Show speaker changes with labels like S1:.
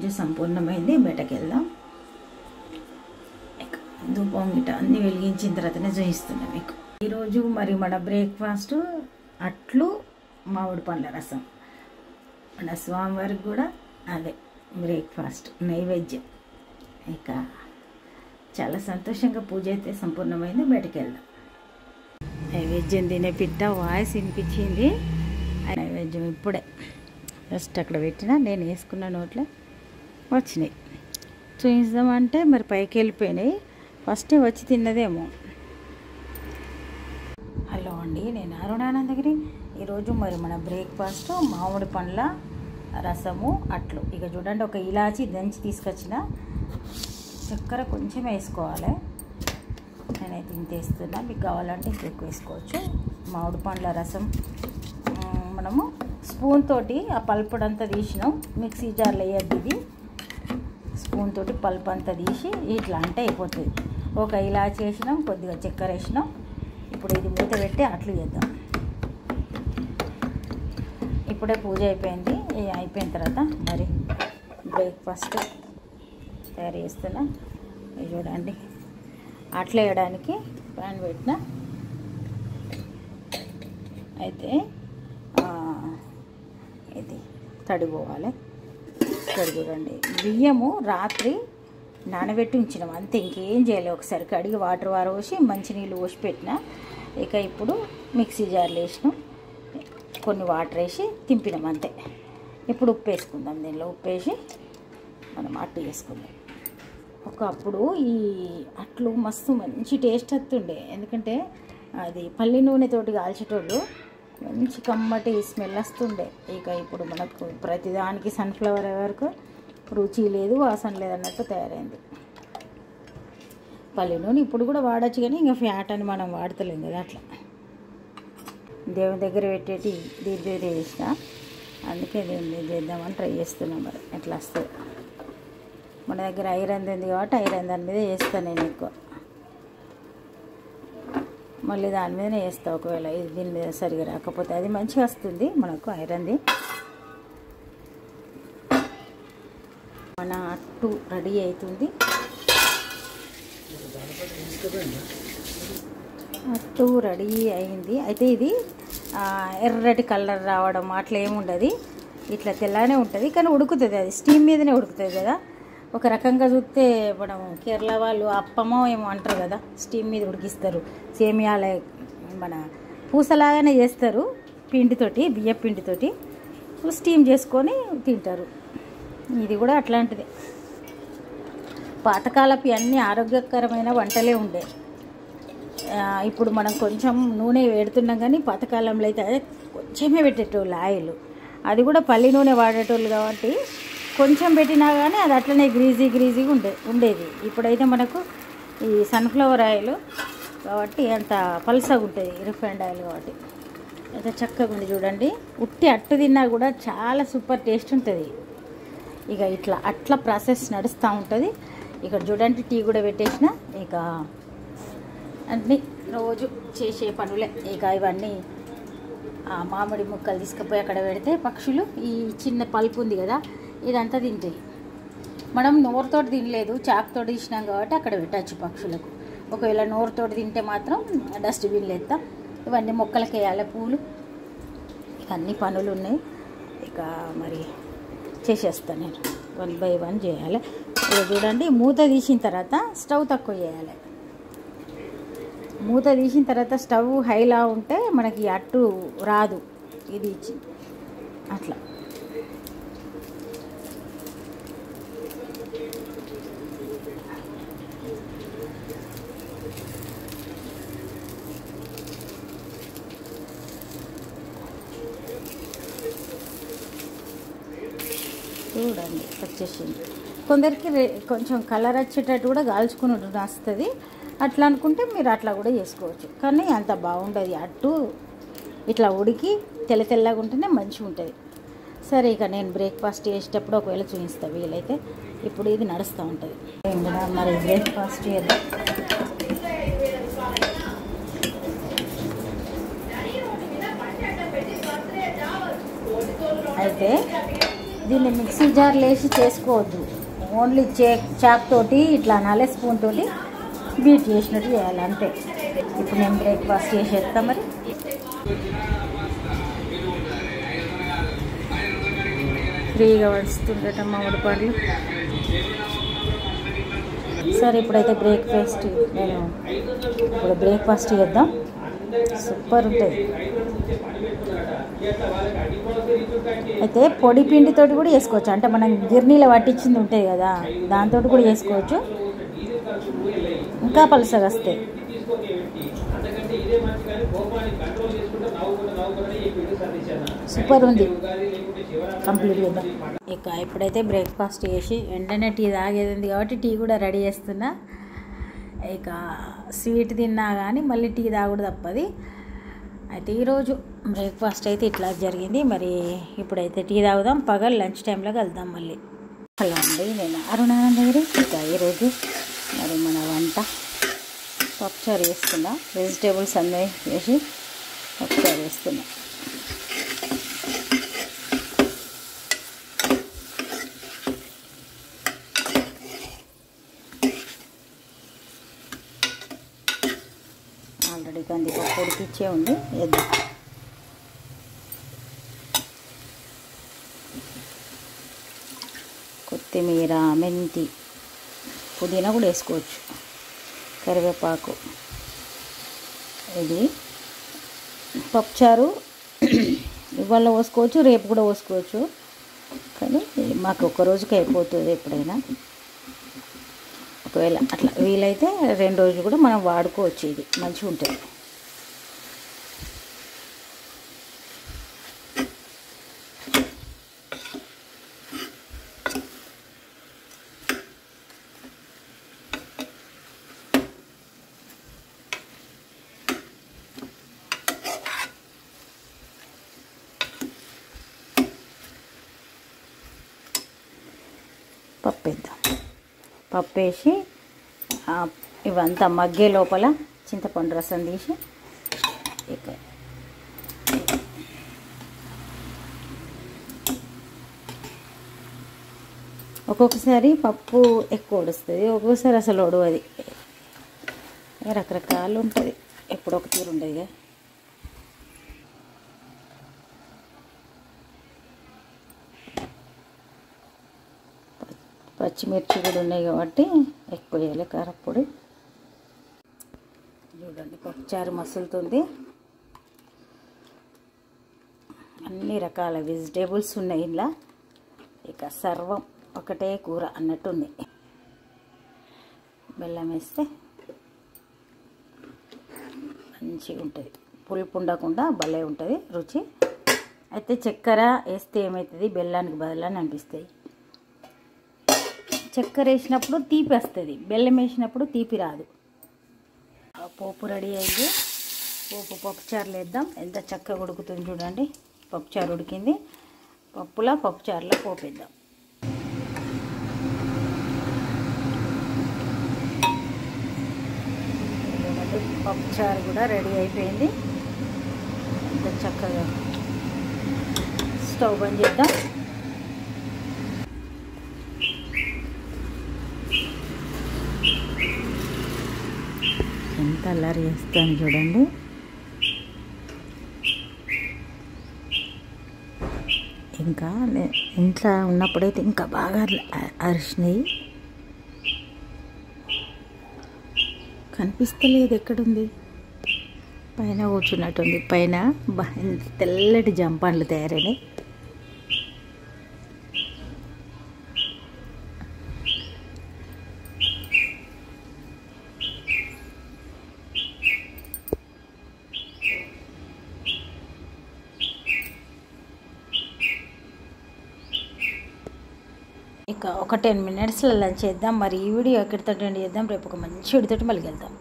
S1: పూజ సంపూర్ణమైంది. బయటకు వెళ్దాం. ధూపం గిట అన్నీ వెలిగించిన తర్వాతనే చూపిస్తున్నాం మీకు. ఈరోజు మరి మన బ్రేక్ఫాస్ట్ అట్లు మామిడి పండ్ల రసం. మన స్వామివారికి కూడా అదే బ్రేక్ఫాస్ట్ నైవేద్యం. ఇక చాలా సంతోషంగా పూజ అయితే సంపూర్ణమైంది. బయటకు వెళ్దాం. నైవేద్యం తినే పిట్ట వాయిస్ వినిపించింది. నైవేద్యం ఇప్పుడే జస్ట్ అక్కడ పెట్టినా నేను వేసుకున్న నోట్లో వచ్చినాయి. చూపిద్దామంటే మరి పైకి వెళ్ళిపోయినాయి. ఫస్టే వచ్చి తిన్నదేమో. హలో అండి, నేను అరుణానందగిరి. ఈరోజు మరి మన బ్రేక్ఫాస్ట్ మామిడి పండ్ల రసము అట్లు. ఇక చూడండి, ఒక ఇలాచి దంచి తీసుకొచ్చిన, చక్కెర కొంచెం వేసుకోవాలి. నేనైతే ఇంత వేస్తున్నా, మీకు కావాలంటే ఇంకెక్కువ వేసుకోవచ్చు. మామిడి పండ్ల రసం మనము స్పూన్ తోటి ఆ పల్పుడంతా తీసినాం. మిక్సీ జార్లో వేయద్దు, ఇది స్పూన్ తోటి పల్పు అంతా తీసి ఇట్లా అంటే అయిపోతుంది. ఒక ఇలాచి వేసినాం, కొద్దిగా చక్కెర వేసినాం. ఇప్పుడు ఇది మూత పెట్టి అట్లు చేద్దాం. ఇప్పుడే పూజ అయిపోయింది. అయిపోయిన తర్వాత మరి బ్రేక్ఫాస్ట్ తయారు చేస్తున్నా. ఇది చూడండి, అట్లు వేయడానికి ప్యాన్ పెట్టిన. అయితే ఇది తడిపోవాలి. ఇక్కడ చూడండి, బియ్యము రాత్రి నానబెట్టి ఉంచినాం, అంతే, ఇంకేం చేయలేదు. ఒకసారి కడిగి వాటర్ పోసి మంచినీళ్ళు పోసి పెట్టిన. ఇక ఇప్పుడు మిక్సీ జార్లో వేసినాం, కొన్ని వాటర్ వేసి తింపినాం, అంతే. ఇప్పుడు ఉప్పు వేసుకుందాం. దీనిలో ఉప్పు వేసి మనం అట్టు వేసుకుందాం. ఒకప్పుడు ఈ అట్లు మస్తు మంచి టేస్ట్ వస్తుండే, ఎందుకంటే అది పల్లి నూనెతోటి కాల్చేటోళ్ళు, మంచి కమ్మటి స్మెల్ వస్తుండే. ఇక ఇప్పుడు మనకు ప్రతిదానికి సన్ఫ్లవర్ వరకు రుచి లేదు, వాసన లేదన్నట్టు తయారైంది. పల్లి నూనె ఇప్పుడు కూడా వాడచ్చు, కానీ ఇంకా ఫ్యాట్ అని మనం వాడతలేం కదా. అట్లా దేవుని దగ్గర పెట్టేటి దీని దగ్గర చేసిన, అందుకే దీన్ని చేద్దామని ట్రై చేస్తున్నాం. మరి ఎట్లా వస్తుంది. మన దగ్గర ఐరన్ ఉంది కాబట్టి ఐరన్ దాని మీద చేస్తాను నేను ఎక్కువ. మళ్ళీ దాని మీదనే వేస్తాను ఒకవేళ ఇది దీని మీద సరిగా రాకపోతే. అది మంచిగా వస్తుంది మనకు ఐరన్ది. మన అట్టు రెడీ అవుతుంది. అట్టు రెడీ అయింది. అయితే ఇది ఎర్రటి కలర్ రావడం అట్లా ఏముండదు, ఇట్లా తెల్లనే ఉంటుంది, కానీ ఉడుకుతుంది. అది స్టీమ్ మీదనే ఉడుకుతుంది కదా. ఒక రకంగా చూస్తే మనం కేరళ వాళ్ళు అప్పమో ఏమో అంటారు కదా, స్టీమ్ మీద ఉడికిస్తారు. సేమియాల మన పూసలాగానే చేస్తారు, పిండితోటి, బియ్య పిండితోటి స్టీమ్ చేసుకొని తింటారు. ఇది కూడా అట్లాంటిదే. పాతకాలపు అన్నీ ఆరోగ్యకరమైన వంటలే ఉండే. ఇప్పుడు మనం కొంచెం నూనె పెడుతున్నాం, కానీ పాతకాలంలో అయితే కొంచెమే పెట్టేటోళ్ళు ఆయిల్. అది కూడా పల్లి నూనె వాడేటోళ్ళు కాబట్టి కొంచెం పెట్టినా కానీ అది అట్లనే గ్రీజీగా ఉండేది. ఇప్పుడైతే మనకు ఈ సన్ఫ్లవర్ ఆయిల్ కాబట్టి అంత పల్సగా ఉంటుంది, రిఫైండ్ ఆయిల్ కాబట్టి. అయితే చక్కగా ఉంది చూడండి. ఉట్టి అట్టు తిన్నా కూడా చాలా సూపర్ టేస్ట్ ఉంటుంది. ఇక ఇట్లా అట్లా ప్రాసెస్ నడుస్తూ ఉంటుంది. ఇక్కడ చూడండి, టీ కూడా పెట్టేసిన. ఇక అన్నీ రోజు చేసే పనులే. ఇక ఇవన్నీ మామిడి ముక్కలు తీసుకుపోయి అక్కడ పెడితే పక్షులు ఈ చిన్న పల్పు ఉంది కదా, ఇదంతా తింటాయి. మనం నోరుతోటి తినలేదు, చాకుతో తీసినాం కాబట్టి అక్కడ పెట్టచ్చు పక్షులకు. ఒకవేళ నోరుతోటి తింటే మాత్రం డస్ట్బిన్లో ఎత్తాం. ఇవన్నీ మొక్కలకి వేయాలి, పూలు. ఇక అన్ని పనులు ఉన్నాయి. ఇక మరి చేసేస్తాను నేను, 1 by 1 చేయాలి. ఇక చూడండి, మూత తీసిన తర్వాత స్టవ్ తక్కువ చేయాలి. మూత తీసిన తర్వాత స్టవ్ హైలా ఉంటే మనకి అట్టు రాదు. ఇది అట్లా చూడండి వచ్చేసింది. కొందరికి కొంచెం కలర్ వచ్చేటట్టు కూడా కాల్చుకుని వస్తుంది. అట్లా అనుకుంటే మీరు అట్లా కూడా చేసుకోవచ్చు, కానీ అంత బాగుంటుంది. అట్టు ఇట్లా ఉడికి తెల్లగా ఉంటేనే మంచిగా ఉంటుంది. సరే, ఇక నేను బ్రేక్ఫాస్ట్ చేసేటప్పుడు ఒకవేళ చూపిస్తాను వీలైతే. ఇప్పుడు ఇది నడుస్తూ ఉంటుంది. మరి బ్రేక్ఫాస్ట్ చేద్దాం. అయితే దీన్ని మిక్సీ జార్లో వేసి చేసుకోవద్దు. ఓన్లీ చాక్ తోటి ఇట్లా అనాలి, స్పూన్ తోటి బీట్ చేసినట్టు చేయాలి అంతే. ఇప్పుడు నేను బ్రేక్ఫాస్ట్ చేసేస్తా. మరి ఫ్రీగా వస్తుండటం మామిడి పండ్లు. సరే ఇప్పుడైతే బ్రేక్ఫాస్ట్ చేద్దాం. సూపర్ ఉంటుంది. అయితే పొడి పిండితోటి కూడా చేసుకోవచ్చు. అంటే మనం గిర్నీలో పట్టించింది ఉంటుంది కదా, దాంతో కూడా చేసుకోవచ్చు. ఇంకా పలుసగా వస్తాయి. సూపర్ ఉంది. కంప్లీట్ చేద్దాం. ఇక ఇప్పుడైతే బ్రేక్ఫాస్ట్ చేసి వెంటనే టీ తాగేది కాబట్టి టీ కూడా రెడీ చేస్తున్నా. ఇక స్వీట్ తిన్నా కానీ మళ్ళీ టీ తాగుడు తప్పది. అయితే ఈరోజు బ్రేక్ఫాస్ట్ అయితే ఇట్లా జరిగింది. మరి ఇప్పుడైతే టీ తాగుదాం. పగలు లంచ్ టైంలో కలుద్దాం మళ్ళీ. హలో అండి, నేను అరుణానందగిరి. ఇక ఈరోజు మరి మన వంట పప్పుచారు వేస్తున్నా. వెజిటేబుల్స్ అన్నీ వేసి పప్పుచారు వేస్తున్నా. ఆల్రెడీ కందిపప్పు ఉడికిచ్చే ఉంది, వేద్దాం. కొత్తిమీర, మెంతి, పుదీనా కూడా వేసుకోవచ్చు, కరివేపాకు. ఇది పప్పుచారు ఇవాళ పోసుకోవచ్చు, రేపు కూడా పోసుకోవచ్చు. కానీ మాకు ఒక రోజుకి అయిపోతుంది. ఎప్పుడైనా ఒకవేళ అట్లా వీలైతే 2 రోజులు కూడా మనం వాడుకోవచ్చు. ఇది మంచిగా ఉంటుంది. పప్పు వేద్దాం. పప్పు వేసి ఇవంతా మగ్గే లోపల చింతపండు రసం తీసి ఇక ఒక్కొక్కసారి పప్పు ఎక్కువ ఉడుస్తుంది, ఒక్కొక్కసారి అసలు ఉడవది. రకరకాలు ఉంటుంది, ఎప్పుడు ఒక తీరు ఉండదు కదా. పచ్చిమిర్చి కూడా ఉన్నాయి కాబట్టి ఎక్కువ వేయాలి కారపొడి. చూడండి పప్పుచారు మసులుతుంది. అన్ని రకాల వెజిటేబుల్స్ ఉన్నాయి ఇలా. ఇక సర్వం ఒకటే కూర అన్నట్టుంది. బెల్లం వేస్తే మంచిగా ఉంటుంది, పులుపు ఉండకుండా భలే ఉంటుంది రుచి. అయితే చక్కెర వేస్తే ఏమవుతుంది, బెల్లానికి బదులని అనిపిస్తాయి. చక్కెర వేసినప్పుడు తీపి వస్తుంది, బెల్లం వేసినప్పుడు తీపి రాదు. పోపు రెడీ అయ్యి పప్పుచారులు వేద్దాం. ఎంత చక్కగా ఉడుకుతుంది చూడండి. పప్పుచారు ఉడికింది. పప్పుచారులో పోపు వేద్దాం. పప్పుచారు కూడా రెడీ అయిపోయింది. ఎంత చక్కగా. స్టవ్ బంద్ చేద్దాం. ఎంత అల్లరి చేస్తాను చూడండి. ఇంకా ఇంట్లో ఉన్నప్పుడైతే ఇంకా బాగా అరిచినాయి. కనిపిస్తలేదు ఎక్కడుంది. పైన కూర్చున్నట్టుంది. పైన తెల్లటి జంపాన్లు తయారైనాయి. ఇక ఒక 10 minutesలో లంచ్ చేద్దాం. మరి ఈ వీడియో ఎక్కడితో చేద్దాం. రేపు ఒక మంచి వీడియోతో మళ్ళీ వెళ్దాం.